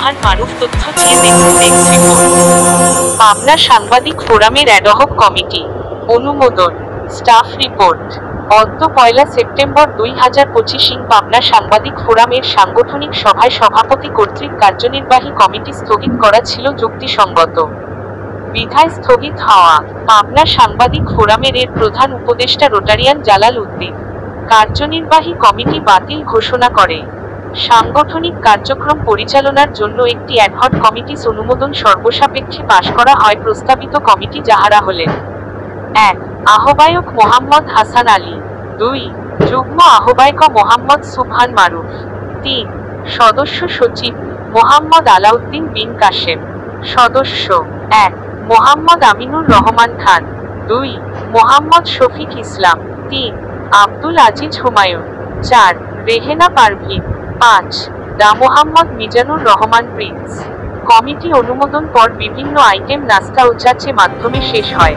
সুবহান মারুফ। তথ্য চেয়ে দেখুন ডেস্ক রিপোর্ট। পাবনা সাংবাদিক ফোরামের অ্যাডহক কমিটি অনুমোদন। Staff report. অদ্য 1 সেপ্টেম্বর 2025 পাবনা সাংবাদিক ফোরামের সাংগঠনিক সভায় সভাপতি কর্তৃক কার্যনির্বাহী কমিটি স্থগিত করা ছিল যুক্তিসঙ্গত বিধায় স্থগিত হওয়া। পাবনা সাংবাদিক ফোরামের এর প্রধান উপদেষ্টা রোটারিয়ান জালাল উদ্দিন কার্যনির্বাহী কমিটি বাতিল ঘোষণা করে। সাংগঠনিক কার্যক্রম পরিচালনার জন্য একটি অ্যাডহক কমিটিস অনুমোদন সর্বসাপেক্ষে পাশ করা হয়। প্রস্তাবিত কমিটি যাহারা হলেন: 1. আহ্বায়ক মোহাম্মদ হাসান আলী। 2. যুগ্ম আহ্বায়ক মোহাম্মদ সুবহান মারুফ। 3. সদস্য সচিব মোহাম্মদ আলাউদ্দিন বিন কাশেম। সদস্য: 1. মোহাম্মদ আমিনুর রহমান খান। 2. মোহাম্মদ শফিক ইসলাম। 3. আব্দুল আজিজ হুমায়ুন। 4. রেহেনা পারভীন। 5. ডা মোহাম্মদ মিজানুর রহমান প্রিন্স। কমিটি অনুমোদন পর বিভিন্ন আইটেম নাস্তা ও চাচে মাধ্যমে শেষ হয়।